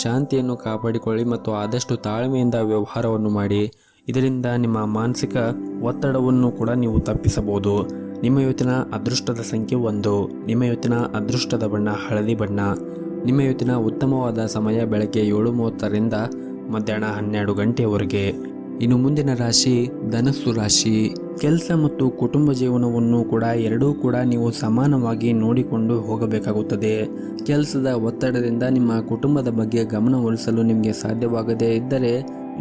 Speaker 1: ಶಾಂತಿಯನ್ನು ಕಾಪಾಡಿಕೊಳ್ಳಿ ಮತ್ತು ಆದಷ್ಟು ತಾಳ್ಮೆಯಿಂದ ವ್ಯವಹಾರವನ್ನು ಮಾಡಿ. ಇದರಿಂದ ನಿಮ್ಮ ಮಾನಸಿಕ ಒತ್ತಡವನ್ನು ಕೂಡ ನೀವು ತಪ್ಪಿಸಬಹುದು. ನಿಮ್ಮ ಇವತ್ತಿನ ಅದೃಷ್ಟದ ಸಂಖ್ಯೆ 1. ನಿಮ್ಮ ಇವತ್ತಿನ ಅದೃಷ್ಟದ ಬಣ್ಣ ಹಳದಿ ಬಣ್ಣ. ನಿಮ್ಮ ಇವತ್ತಿನ ಉತ್ತಮವಾದ ಸಮಯ ಬೆಳಗ್ಗೆ 7:30ರಿಂದ ಮಧ್ಯಾಹ್ನ 12 ಗಂಟೆಯವರೆಗೆ. ಇನ್ನು ಮುಂದಿನ ರಾಶಿ ಧನಸ್ಸು ರಾಶಿ. ಕೆಲಸ ಮತ್ತು ಕುಟುಂಬ ಜೀವನವನ್ನು ಕೂಡ ಎರಡೂ ಕೂಡ ನೀವು ಸಮಾನವಾಗಿ ನೋಡಿಕೊಂಡು ಹೋಗಬೇಕಾಗುತ್ತದೆ. ಕೆಲಸದ ಒತ್ತಡದಿಂದ ನಿಮ್ಮ ಕುಟುಂಬದ ಬಗ್ಗೆ ಗಮನ ಹರಿಸಲು ನಿಮಗೆ ಸಾಧ್ಯವಾಗದೇ ಇದ್ದರೆ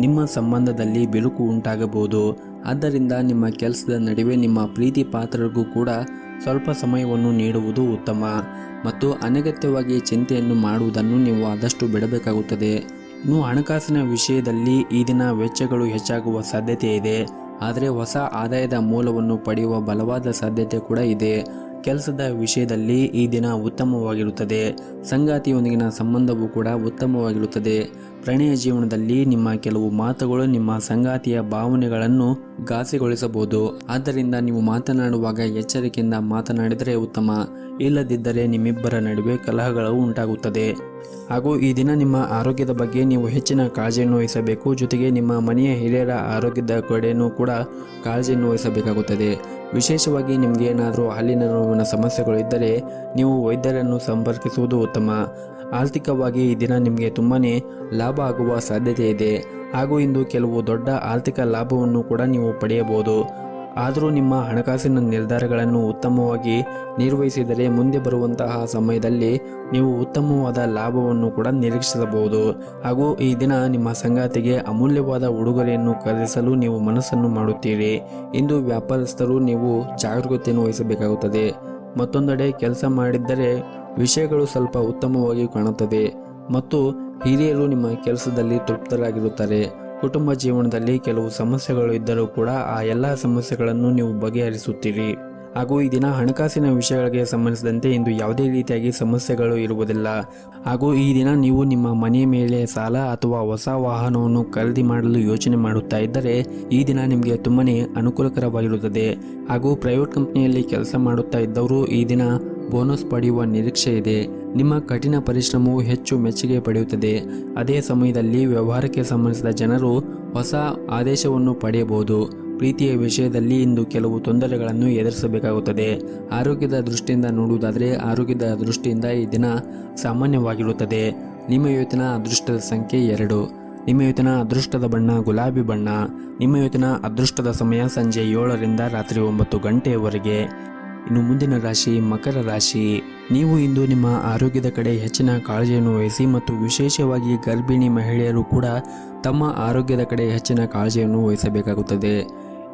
Speaker 1: ನಿಮ್ಮ ಸಂಬಂಧದಲ್ಲಿ ಬಿರುಕು ಉಂಟಾಗಬಹುದು. ಆದ್ದರಿಂದ ನಿಮ್ಮ ಕೆಲಸದ ನಡುವೆ ನಿಮ್ಮ ಪ್ರೀತಿ ಪಾತ್ರರಿಗೂ ಕೂಡ ಸ್ವಲ್ಪ ಸಮಯವನ್ನು ನೀಡುವುದು ಉತ್ತಮ. ಮತ್ತು ಅನಗತ್ಯವಾಗಿ ಚಿಂತೆಯನ್ನು ಮಾಡುವುದನ್ನು ನೀವು ಆದಷ್ಟು ಬಿಡಬೇಕಾಗುತ್ತದೆ. ಇನ್ನು ಹಣಕಾಸಿನ ವಿಷಯದಲ್ಲಿ ಈ ದಿನ ವೆಚ್ಚಗಳು ಹೆಚ್ಚಾಗುವ ಸಾಧ್ಯತೆ ಇದೆ. ಆದರೆ ಹೊಸ ಆದಾಯದ ಮೂಲವನ್ನು ಪಡೆಯುವ ಬಲವಾದ ಸಾಧ್ಯತೆ ಕೂಡ ಇದೆ. ಕೆಲಸದ ವಿಷಯದಲ್ಲಿ ಈ ದಿನ ಉತ್ತಮವಾಗಿರುತ್ತದೆ. ಸಂಗಾತಿಯೊಂದಿಗಿನ ಸಂಬಂಧವೂ ಕೂಡ ಉತ್ತಮವಾಗಿರುತ್ತದೆ. ಪ್ರಣಯ ಜೀವನದಲ್ಲಿ ನಿಮ್ಮ ಕೆಲವು ಮಾತುಗಳು ನಿಮ್ಮ ಸಂಗಾತಿಯ ಭಾವನೆಗಳನ್ನು ಘಾಸಿಗೊಳಿಸಬಹುದು. ಆದ್ದರಿಂದ ನೀವು ಮಾತನಾಡುವಾಗ ಎಚ್ಚರಿಕೆಯಿಂದ ಮಾತನಾಡಿದರೆ ಉತ್ತಮ. ಇಲ್ಲದಿದ್ದರೆ ನಿಮ್ಮಿಬ್ಬರ ನಡುವೆ ಕಲಹಗಳು ಉಂಟಾಗುತ್ತದೆ. ಹಾಗೂ ಈ ದಿನ ನಿಮ್ಮ ಆರೋಗ್ಯದ ಬಗ್ಗೆ ನೀವು ಹೆಚ್ಚಿನ ಕಾಳಜಿಯನ್ನು ವಹಿಸಬೇಕು. ಜೊತೆಗೆ ನಿಮ್ಮ ಮನೆಯ ಹಿರಿಯರ ಆರೋಗ್ಯದ ಕಡೆಯೂ ಕೂಡ ಕಾಳಜಿಯನ್ನು ವಹಿಸಬೇಕಾಗುತ್ತದೆ. ವಿಶೇಷವಾಗಿ ನಿಮಗೆ ಏನಾದರೂ ಹಾಲಿನ ನೋವಿನ ಸಮಸ್ಯೆಗಳು ಇದ್ದರೆ ನೀವು ವೈದ್ಯರನ್ನು ಸಂಪರ್ಕಿಸುವುದು ಉತ್ತಮ. ಆರ್ಥಿಕವಾಗಿ ಈ ದಿನ ನಿಮಗೆ ತುಂಬಾ ಲಾಭ ಆಗುವ ಸಾಧ್ಯತೆ ಇದೆ ಹಾಗೂ ಇಂದು ಕೆಲವು ದೊಡ್ಡ ಆರ್ಥಿಕ ಲಾಭವನ್ನು ಕೂಡ ನೀವು ಪಡೆಯಬಹುದು. ಆದರೂ ನಿಮ್ಮ ಹಣಕಾಸಿನ ನಿರ್ಧಾರಗಳನ್ನು ಉತ್ತಮವಾಗಿ ನಿರ್ವಹಿಸಿದರೆ ಮುಂದೆ ಬರುವಂತಹ ಸಮಯದಲ್ಲಿ ನೀವು ಉತ್ತಮವಾದ ಲಾಭವನ್ನು ಕೂಡ ನಿರೀಕ್ಷಿಸಬಹುದು. ಹಾಗೂ ಈ ದಿನ ನಿಮ್ಮ ಸಂಗಾತಿಗೆ ಅಮೂಲ್ಯವಾದ ಉಡುಗೊರೆಯನ್ನು ಖರೀದಿಸಲು ನೀವು ಮನಸ್ಸನ್ನು ಮಾಡುತ್ತೀರಿ. ಇಂದು ವ್ಯಾಪಾರಸ್ಥರು ನೀವು ಜಾಗರೂಕತೆಯನ್ನು ವಹಿಸಬೇಕಾಗುತ್ತದೆ. ಮತ್ತೊಂದೆಡೆ ಕೆಲಸ ಮಾಡಿದ್ದರೆ ವಿಷಯಗಳು ಸ್ವಲ್ಪ ಉತ್ತಮವಾಗಿ ಕಾಣುತ್ತದೆ ಮತ್ತು ಹಿರಿಯರು ನಿಮ್ಮ ಕೆಲಸದಲ್ಲಿ ತೃಪ್ತರಾಗಿರುತ್ತಾರೆ. ಕುಟುಂಬ ಜೀವನದಲ್ಲಿ ಕೆಲವು ಸಮಸ್ಯೆಗಳು ಇದ್ದರೂ ಕೂಡ ಆ ಎಲ್ಲ ಸಮಸ್ಯೆಗಳನ್ನು ನೀವು ಬಗೆಹರಿಸುತ್ತೀರಿ. ಹಾಗೂ ಈ ದಿನ ಹಣಕಾಸಿನ ವಿಷಯಗಳಿಗೆ ಸಂಬಂಧಿಸಿದಂತೆ ಇಂದು ಯಾವುದೇ ರೀತಿಯಾಗಿ ಸಮಸ್ಯೆಗಳು ಇರುವುದಿಲ್ಲ. ಹಾಗೂ ಈ ದಿನ ನೀವು ನಿಮ್ಮ ಮನೆಯ ಮೇಲೆ ಸಾಲ ಅಥವಾ ಹೊಸ ವಾಹನವನ್ನು ಖರೀದಿ ಮಾಡಲು ಯೋಚನೆ ಮಾಡುತ್ತಾ ಇದ್ದರೆ ಈ ದಿನ ನಿಮಗೆ ತುಂಬಾ ಅನುಕೂಲಕರವಾಗಿರುತ್ತದೆ. ಹಾಗೂ ಪ್ರೈವೇಟ್ ಕಂಪನಿಯಲ್ಲಿ ಕೆಲಸ ಮಾಡುತ್ತಾ ಇದ್ದವರು ಈ ದಿನ ಬೋನಸ್ ಪಡೆಯುವ ನಿರೀಕ್ಷೆ ಇದೆ. ನಿಮ್ಮ ಕಠಿಣ ಪರಿಶ್ರಮವು ಹೆಚ್ಚು ಮೆಚ್ಚುಗೆ ಪಡೆಯುತ್ತದೆ. ಅದೇ ಸಮಯದಲ್ಲಿ ವ್ಯವಹಾರಕ್ಕೆ ಸಂಬಂಧಿಸಿದ ಜನರು ಹೊಸ ಆದೇಶವನ್ನು ಪಡೆಯಬಹುದು. ಪ್ರೀತಿಯ ವಿಷಯದಲ್ಲಿ ಇಂದು ಕೆಲವು ತೊಂದರೆಗಳನ್ನು ಎದುರಿಸಬೇಕಾಗುತ್ತದೆ. ಆರೋಗ್ಯದ ದೃಷ್ಟಿಯಿಂದ ನೋಡುವುದಾದರೆ ಆರೋಗ್ಯದ ದೃಷ್ಟಿಯಿಂದ ಈ ದಿನ ಸಾಮಾನ್ಯವಾಗಿರುತ್ತದೆ. ನಿಮ್ಮ ಇವತ್ತಿನ ಅದೃಷ್ಟದ ಸಂಖ್ಯೆ 2. ನಿಮ್ಮ ಇವತ್ತಿನ ಅದೃಷ್ಟದ ಬಣ್ಣ ಗುಲಾಬಿ ಬಣ್ಣ. ನಿಮ್ಮ ಇವತ್ತಿನ ಅದೃಷ್ಟದ ಸಮಯ ಸಂಜೆ 7ರಿಂದ ರಾತ್ರಿ 9 ಗಂಟೆಯವರೆಗೆ. ಇನ್ನು ಮುಂದಿನ ರಾಶಿ ಮಕರ ರಾಶಿ. ನೀವು ಇಂದು ನಿಮ್ಮ ಆರೋಗ್ಯದ ಕಡೆ ಹೆಚ್ಚಿನ ಕಾಳಜಿಯನ್ನು ವಹಿಸಿ ಮತ್ತು ವಿಶೇಷವಾಗಿ ಗರ್ಭಿಣಿ ಮಹಿಳೆಯರು ಕೂಡ ತಮ್ಮ ಆರೋಗ್ಯದ ಕಡೆ ಹೆಚ್ಚಿನ ಕಾಳಜಿಯನ್ನು ವಹಿಸಬೇಕಾಗುತ್ತದೆ.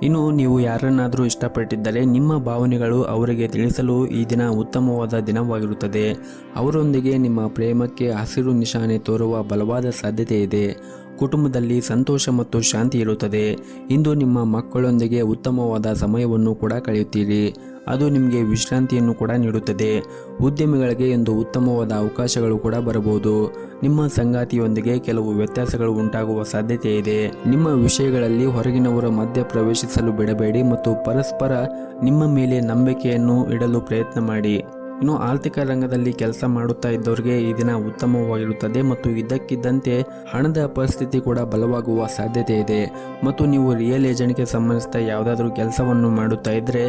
Speaker 1: ಇನ್ನು ನೀವು ಯಾರನ್ನಾದರೂ ಇಷ್ಟಪಟ್ಟಿದ್ದರೆ ನಿಮ್ಮ ಭಾವನೆಗಳು ಅವರಿಗೆ ತಿಳಿಸಲು ಈ ದಿನ ಉತ್ತಮವಾದ ದಿನವಾಗಿರುತ್ತದೆ. ಅವರೊಂದಿಗೆ ನಿಮ್ಮ ಪ್ರೇಮಕ್ಕೆ ಹಸಿರು ನಿಶಾನೆ ತೋರುವ ಬಲವಾದ ಸಾಧ್ಯತೆ ಇದೆ. ಕುಟುಂಬದಲ್ಲಿ ಸಂತೋಷ ಮತ್ತು ಶಾಂತಿ ಇರುತ್ತದೆ. ಇಂದು ನಿಮ್ಮ ಮಕ್ಕಳೊಂದಿಗೆ ಉತ್ತಮವಾದ ಸಮಯವನ್ನು ಕೂಡ ಕಳೆಯುತ್ತೀರಿ. ಅದು ನಿಮಗೆ ವಿಶ್ರಾಂತಿಯನ್ನು ಕೂಡ ನೀಡುತ್ತದೆ. ಉದ್ಯಮಿಗಳಿಗೆ ಇಂದು ಉತ್ತಮವಾದ ಅವಕಾಶಗಳು ಕೂಡ ಬರಬಹುದು. ನಿಮ್ಮ ಸಂಗಾತಿಯೊಂದಿಗೆ ಕೆಲವು ವ್ಯತ್ಯಾಸಗಳು ಉಂಟಾಗುವ ಸಾಧ್ಯತೆ ಇದೆ. ನಿಮ್ಮ ವಿಷಯಗಳಲ್ಲಿ ಹೊರಗಿನವರ ಮಧ್ಯ ಪ್ರವೇಶಿಸಲು ಬಿಡಬೇಡಿ ಮತ್ತು ಪರಸ್ಪರ ನಿಮ್ಮ ಮೇಲೆ ನಂಬಿಕೆಯನ್ನು ಇಡಲು ಪ್ರಯತ್ನ ಮಾಡಿ. ಇನ್ನು ಆರ್ಥಿಕ ರಂಗದಲ್ಲಿ ಕೆಲಸ ಮಾಡುತ್ತಾ ಇದ್ದವರಿಗೆ ಈ ದಿನ ಉತ್ತಮವಾಗಿರುತ್ತದೆ ಮತ್ತು ಇದ್ದಕ್ಕಿದ್ದಂತೆ ಹಣದ ಪರಿಸ್ಥಿತಿ ಕೂಡ ಬಲವಾಗುವ ಸಾಧ್ಯತೆ ಇದೆ. ಮತ್ತು ನೀವು ರಿಯಲ್ ಏಜೆಂಟ್ಗೆ ಸಂಬಂಧಿಸಿದ ಯಾವುದಾದ್ರೂ ಕೆಲಸವನ್ನು ಮಾಡುತ್ತಾ ಇದ್ದರೆ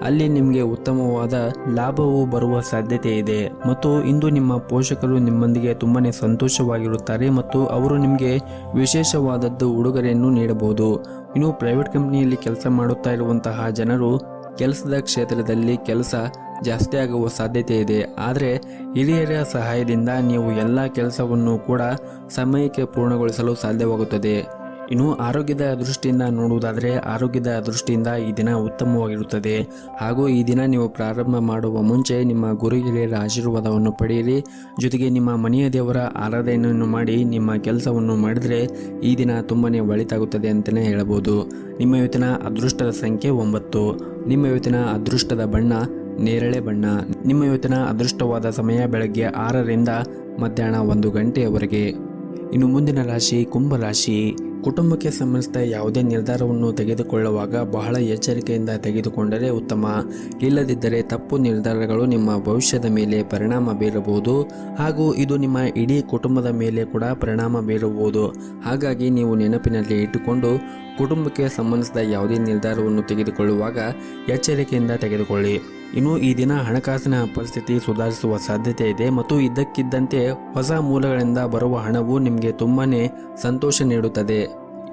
Speaker 1: ಅಲ್ಲಿ ನಿಮಗೆ ಉತ್ತಮವಾದ ಲಾಭವು ಬರುವ ಸಾಧ್ಯತೆ ಇದೆ. ಮತ್ತು ಇಂದು ನಿಮ್ಮ ಪೋಷಕರು ನಿಮ್ಮೊಂದಿಗೆ ತುಂಬಾ ಸಂತೋಷವಾಗಿರುತ್ತಾರೆ ಮತ್ತು ಅವರು ನಿಮಗೆ ವಿಶೇಷವಾದದ್ದು ಉಡುಗೊರೆಯನ್ನು ನೀಡಬಹುದು. ಇನ್ನು ಪ್ರೈವೇಟ್ ಕಂಪನಿಯಲ್ಲಿ ಕೆಲಸ ಮಾಡುತ್ತಾ ಇರುವಂತಹ ಜನರು ಕೆಲಸದ ಕ್ಷೇತ್ರದಲ್ಲಿ ಕೆಲಸ ಜಾಸ್ತಿ ಆಗುವ ಸಾಧ್ಯತೆ ಇದೆ. ಆದರೆ ಹಿರಿಯರ ಸಹಾಯದಿಂದ ನೀವು ಎಲ್ಲ ಕೆಲಸವನ್ನು ಕೂಡ ಸಮಯಕ್ಕೆ ಪೂರ್ಣಗೊಳಿಸಲು ಸಾಧ್ಯವಾಗುತ್ತದೆ. ಇನ್ನು ಆರೋಗ್ಯದ ದೃಷ್ಟಿಯಿಂದ ನೋಡುವುದಾದರೆ ಆರೋಗ್ಯದ ದೃಷ್ಟಿಯಿಂದ ಈ ದಿನ ಉತ್ತಮವಾಗಿರುತ್ತದೆ. ಹಾಗೂ ಈ ದಿನ ನೀವು ಪ್ರಾರಂಭ ಮಾಡುವ ಮುಂಚೆ ನಿಮ್ಮ ಗುರು ಹಿರಿಯರ ಆಶೀರ್ವಾದವನ್ನು ಪಡೆಯಿರಿ. ಜೊತೆಗೆ ನಿಮ್ಮ ಮನೆಯ ದೇವರ ಆರಾಧನೆಯನ್ನು ಮಾಡಿ ನಿಮ್ಮ ಕೆಲಸವನ್ನು ಮಾಡಿದರೆ ಈ ದಿನ ತುಂಬಾ ಒಳಿತಾಗುತ್ತದೆ ಅಂತಲೇ ಹೇಳಬಹುದು. ನಿಮ್ಮ ಇವತ್ತಿನ ಅದೃಷ್ಟದ ಸಂಖ್ಯೆ 9. ನಿಮ್ಮ ಇವತ್ತಿನ ಅದೃಷ್ಟದ ಬಣ್ಣ ನೇರಳೆ ಬಣ್ಣ. ನಿಮ್ಮ ಇವತ್ತಿನ ಅದೃಷ್ಟವಾದ ಸಮಯ ಬೆಳಗ್ಗೆ 6ರಿಂದ ಮಧ್ಯಾಹ್ನ 1 ಗಂಟೆಯವರೆಗೆ. ಇನ್ನು ಮುಂದಿನ ರಾಶಿ ಕುಂಭರಾಶಿ. ಕುಟುಂಬಕ್ಕೆ ಸಂಬಂಧಿಸಿದ ಯಾವುದೇ ನಿರ್ಧಾರವನ್ನು ತೆಗೆದುಕೊಳ್ಳುವಾಗ ಬಹಳ ಎಚ್ಚರಿಕೆಯಿಂದ ತೆಗೆದುಕೊಂಡರೆ ಉತ್ತಮ. ಇಲ್ಲದಿದ್ದರೆ ತಪ್ಪು ನಿರ್ಧಾರಗಳು ನಿಮ್ಮ ಭವಿಷ್ಯದ ಮೇಲೆ ಪರಿಣಾಮ ಬೀರಬಹುದು ಹಾಗೂ ಇದು ನಿಮ್ಮ ಇಡೀ ಕುಟುಂಬದ ಮೇಲೆ ಕೂಡ ಪರಿಣಾಮ ಬೀರಬಹುದು. ಹಾಗಾಗಿ ನೀವು ನೆನಪಿನಲ್ಲಿ ಇಟ್ಟುಕೊಂಡು ಕುಟುಂಬಕ್ಕೆ ಸಂಬಂಧಿಸಿದ ಯಾವುದೇ ನಿರ್ಧಾರವನ್ನು ತೆಗೆದುಕೊಳ್ಳುವಾಗ ಎಚ್ಚರಿಕೆಯಿಂದ ತೆಗೆದುಕೊಳ್ಳಿ. ಇನ್ನು ಈ ದಿನ ಹಣಕಾಸಿನ ಪರಿಸ್ಥಿತಿ ಸುಧಾರಿಸುವ ಸಾಧ್ಯತೆ ಇದೆ ಮತ್ತು ಇದ್ದಕ್ಕಿದ್ದಂತೆ ಹೊಸ ಮೂಲಗಳಿಂದ ಬರುವ ಹಣವು ನಿಮಗೆ ತುಂಬಾನೇ ಸಂತೋಷ ನೀಡುತ್ತದೆ.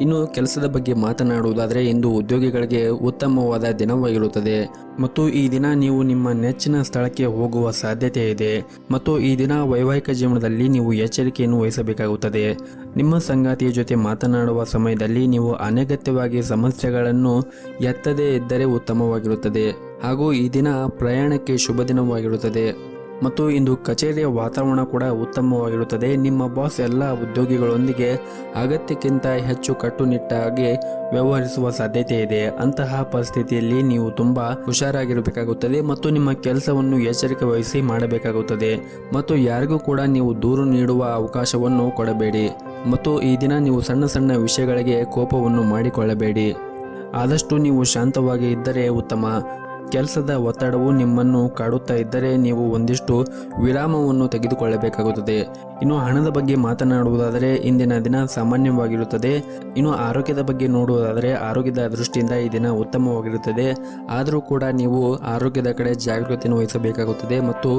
Speaker 1: ಇನ್ನು ಕೆಲಸದ ಬಗ್ಗೆ ಮಾತನಾಡುವುದಾದರೆ ಇಂದು ಉದ್ಯೋಗಿಗಳಿಗೆ ಉತ್ತಮವಾದ ದಿನವಾಗಿರುತ್ತದೆ ಮತ್ತು ಈ ದಿನ ನೀವು ನಿಮ್ಮ ನೆಚ್ಚಿನ ಸ್ಥಳಕ್ಕೆ ಹೋಗುವ ಸಾಧ್ಯತೆ ಇದೆ. ಮತ್ತು ಈ ದಿನ ವೈವಾಹಿಕ ಜೀವನದಲ್ಲಿ ನೀವು ಎಚ್ಚರಿಕೆಯನ್ನು ವಹಿಸಬೇಕಾಗುತ್ತದೆ. ನಿಮ್ಮ ಸಂಗಾತಿಯ ಜೊತೆ ಮಾತನಾಡುವ ಸಮಯದಲ್ಲಿ ನೀವು ಅನಗತ್ಯವಾಗಿ ಸಮಸ್ಯೆಗಳನ್ನು ಎತ್ತದೇ ಇದ್ದರೆ ಉತ್ತಮವಾಗಿರುತ್ತದೆ. ಹಾಗೂ ಈ ದಿನ ಪ್ರಯಾಣಕ್ಕೆ ಶುಭ ದಿನವಾಗಿರುತ್ತದೆ ಮತ್ತು ಇಂದು ಕಚೇರಿಯ ವಾತಾವರಣ ಕೂಡ ಉತ್ತಮವಾಗಿರುತ್ತದೆ. ನಿಮ್ಮ ಬಾಸ್ ಎಲ್ಲ ಉದ್ಯೋಗಿಗಳೊಂದಿಗೆ ಅಗತ್ಯಕ್ಕಿಂತ ಹೆಚ್ಚು ಕಟ್ಟುನಿಟ್ಟಾಗಿ ವ್ಯವಹರಿಸುವ ಸಾಧ್ಯತೆ ಇದೆ. ಅಂತಹ ಪರಿಸ್ಥಿತಿಯಲ್ಲಿ ನೀವು ತುಂಬಾ ಹುಷಾರಾಗಿರಬೇಕಾಗುತ್ತದೆ ಮತ್ತು ನಿಮ್ಮ ಕೆಲಸವನ್ನು ಎಚ್ಚರಿಕೆ ವಹಿಸಿ ಮಾಡಬೇಕಾಗುತ್ತದೆ. ಮತ್ತು ಯಾರಿಗೂ ಕೂಡ ನೀವು ದೂರು ನೀಡುವ ಅವಕಾಶವನ್ನು ಕೊಡಬೇಡಿ. ಮತ್ತು ಈ ದಿನ ನೀವು ಸಣ್ಣ ಸಣ್ಣ ವಿಷಯಗಳಿಗೆ ಕೋಪವನ್ನು ಮಾಡಿಕೊಳ್ಳಬೇಡಿ. ಆದಷ್ಟು ನೀವು ಶಾಂತವಾಗಿ ಇದ್ದರೆ ಉತ್ತಮ. ಕೆಲಸದ ಒತ್ತಡವು ನಿಮ್ಮನ್ನು ಕಾಡುತ್ತಾ ಇದ್ದರೆ ನೀವು ಒಂದಿಷ್ಟು ವಿರಾಮವನ್ನು ತೆಗೆದುಕೊಳ್ಳಬೇಕಾಗುತ್ತದೆ. ಇನ್ನು ಹಣದ ಬಗ್ಗೆ ಮಾತನಾಡುವುದಾದರೆ ಇಂದಿನ ದಿನ ಸಾಮಾನ್ಯವಾಗಿರುತ್ತದೆ. ಇನ್ನು ಆರೋಗ್ಯದ ಬಗ್ಗೆ ನೋಡುವುದಾದರೆ ಆರೋಗ್ಯದ ದೃಷ್ಟಿಯಿಂದ ಈ ದಿನ ಉತ್ತಮವಾಗಿರುತ್ತದೆ. ಆದರೂ ಕೂಡ ನೀವು ಆರೋಗ್ಯದ ಕಡೆ ಜಾಗೃತಿಯನ್ನು ವಹಿಸಬೇಕಾಗುತ್ತದೆ ಮತ್ತು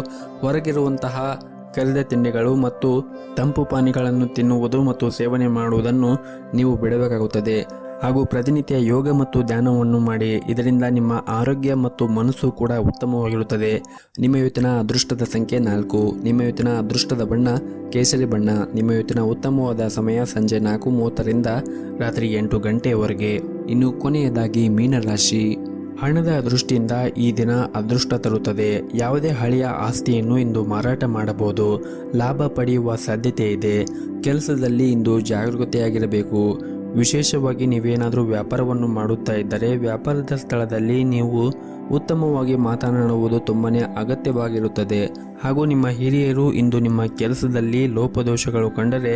Speaker 1: ಹೊರಗಿರುವಂತಹ ಕರಿದ ತಿಂಡಿಗಳು ಮತ್ತು ತಂಪು ಪಾನೀಯಗಳನ್ನು ತಿನ್ನುವುದು ಮತ್ತು ಸೇವನೆ ಮಾಡುವುದನ್ನು ನೀವು ಬಿಡಬೇಕಾಗುತ್ತದೆ. ಹಾಗೂ ಪ್ರತಿನಿತ್ಯ ಯೋಗ ಮತ್ತು ಧ್ಯಾನವನ್ನು ಮಾಡಿ. ಇದರಿಂದ ನಿಮ್ಮ ಆರೋಗ್ಯ ಮತ್ತು ಮನಸ್ಸು ಕೂಡ ಉತ್ತಮವಾಗಿರುತ್ತದೆ. ನಿಮ್ಮ ಇವತ್ತಿನ ಅದೃಷ್ಟದ ಸಂಖ್ಯೆ 4. ನಿಮ್ಮ ಇವತ್ತಿನ ಅದೃಷ್ಟದ ಬಣ್ಣ ಕೇಸರಿ ಬಣ್ಣ. ನಿಮ್ಮ ಇವತ್ತಿನ ಉತ್ತಮವಾದ ಸಮಯ ಸಂಜೆ 4:30ರಿಂದ ರಾತ್ರಿ 8 ಗಂಟೆಯವರೆಗೆ. ಇನ್ನು ಕೊನೆಯದಾಗಿ ಮೀನರಾಶಿ. ಹಣದ ದೃಷ್ಟಿಯಿಂದ ಈ ದಿನ ಅದೃಷ್ಟ ತರುತ್ತದೆ. ಯಾವುದೇ ಹಳೆಯ ಆಸ್ತಿಯನ್ನು ಇಂದು ಮಾರಾಟ ಮಾಡಬಹುದು. ಲಾಭ ಪಡೆಯುವ ಸಾಧ್ಯತೆ ಇದೆ. ಕೆಲಸದಲ್ಲಿ ಇಂದು ಜಾಗರೂಕತೆಯಾಗಿರಬೇಕು. ವಿಶೇಷವಾಗಿ ನೀವೇನಾದರೂ ವ್ಯಾಪಾರವನ್ನು ಮಾಡುತ್ತಾ ಇದ್ದರೆ ವ್ಯಾಪಾರದ ಸ್ಥಳದಲ್ಲಿ ನೀವು ಉತ್ತಮವಾಗಿ ಮಾತನಾಡುವುದು ತುಂಬನೇ ಅಗತ್ಯವಾಗಿರುತ್ತದೆ. ಹಾಗೂ ನಿಮ್ಮ ಹಿರಿಯರು ಇಂದು ನಿಮ್ಮ ಕೆಲಸದಲ್ಲಿ ಲೋಪದೋಷಗಳು ಕಂಡರೆ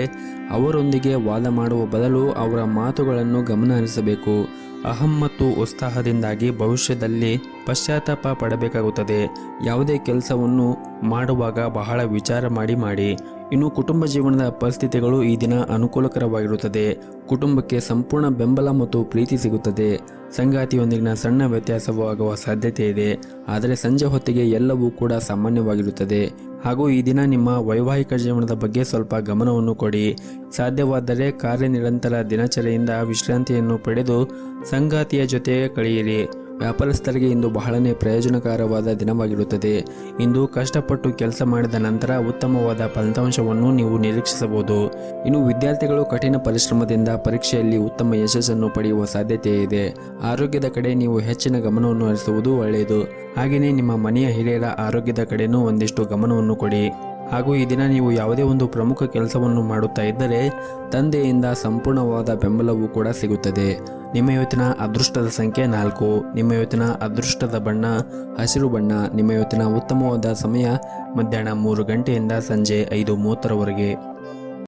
Speaker 1: ಅವರೊಂದಿಗೆ ವಾದ ಮಾಡುವ ಬದಲು ಅವರ ಮಾತುಗಳನ್ನು ಗಮನ ಹರಿಸಬೇಕು. ಅಹಂ ಮತ್ತು ಉತ್ಸಾಹದಿಂದಾಗಿ ಭವಿಷ್ಯದಲ್ಲಿ ಪಶ್ಚಾತ್ತಾಪ ಪಡಬೇಕಾಗುತ್ತದೆ. ಯಾವುದೇ ಕೆಲಸವನ್ನು ಮಾಡುವಾಗ ಬಹಳ ವಿಚಾರ ಮಾಡಿ. ಇನ್ನು ಕುಟುಂಬ ಜೀವನದ ಪರಿಸ್ಥಿತಿಗಳು ಈ ದಿನ ಅನುಕೂಲಕರವಾಗಿರುತ್ತದೆ. ಕುಟುಂಬಕ್ಕೆ ಸಂಪೂರ್ಣ ಬೆಂಬಲ ಮತ್ತು ಪ್ರೀತಿ ಸಿಗುತ್ತದೆ. ಸಂಗಾತಿಯೊಂದಿಗಿನ ಸಣ್ಣ ವ್ಯತ್ಯಾಸವಾಗುವ ಸಾಧ್ಯತೆ ಇದೆ. ಆದರೆ ಸಂಜೆ ಹೊತ್ತಿಗೆ ಎಲ್ಲವೂ ಕೂಡ ಸಾಮಾನ್ಯವಾಗಿರುತ್ತದೆ. ಹಾಗೂ ಈ ದಿನ ನಿಮ್ಮ ವೈವಾಹಿಕ ಜೀವನದ ಬಗ್ಗೆ ಸ್ವಲ್ಪ ಗಮನವನ್ನು ಕೊಡಿ. ಸಾಧ್ಯವಾದರೆ ಕಾರ್ಯನಿರಂತರ ದಿನಚರಿಯಿಂದ ವಿಶ್ರಾಂತಿಯನ್ನು ಪಡೆದು ಸಂಗಾತಿಯ ಜೊತೆ ಕಳೆಯಿರಿ. ವ್ಯಾಪಾರಸ್ಥರಿಗೆ ಇಂದು ಬಹಳನೇ ಪ್ರಯೋಜನಕರವಾದ ದಿನವಾಗಿರುತ್ತದೆ. ಇಂದು ಕಷ್ಟಪಟ್ಟು ಕೆಲಸ ಮಾಡಿದ ನಂತರ ಉತ್ತಮವಾದ ಫಲಿತಾಂಶವನ್ನು ನೀವು ನಿರೀಕ್ಷಿಸಬಹುದು. ಇನ್ನು ವಿದ್ಯಾರ್ಥಿಗಳು ಕಠಿಣ ಪರಿಶ್ರಮದಿಂದ ಪರೀಕ್ಷೆಯಲ್ಲಿ ಉತ್ತಮ ಯಶಸ್ಸನ್ನು ಪಡೆಯುವ ಸಾಧ್ಯತೆ ಇದೆ. ಆರೋಗ್ಯದ ಕಡೆ ನೀವು ಹೆಚ್ಚಿನ ಗಮನವನ್ನು ಹರಿಸುವುದು ಒಳ್ಳೆಯದು. ಹಾಗೆಯೇ ನಿಮ್ಮ ಮನೆಯ ಹಿರಿಯರ ಆರೋಗ್ಯದ ಕಡೆನೂ ಒಂದಿಷ್ಟು ಗಮನವನ್ನು ಕೊಡಿ. ಹಾಗೂ ಈ ದಿನ ನೀವು ಯಾವುದೇ ಒಂದು ಪ್ರಮುಖ ಕೆಲಸವನ್ನು ಮಾಡುತ್ತಾ ಇದ್ದರೆ ತಂದೆಯಿಂದ ಸಂಪೂರ್ಣವಾದ ಬೆಂಬಲವೂ ಕೂಡ ಸಿಗುತ್ತದೆ. ನಿಮ್ಮ ಇವತ್ತಿನ ಅದೃಷ್ಟದ ಸಂಖ್ಯೆ 4. ನಿಮ್ಮ ಇವತ್ತಿನ ಅದೃಷ್ಟದ ಬಣ್ಣ ಹಸಿರು ಬಣ್ಣ. ನಿಮ್ಮ ಇವತ್ತಿನ ಉತ್ತಮವಾದ ಸಮಯ ಮಧ್ಯಾಹ್ನ 3 ಗಂಟೆಯಿಂದ ಸಂಜೆ 5:30ರವರೆಗೆ.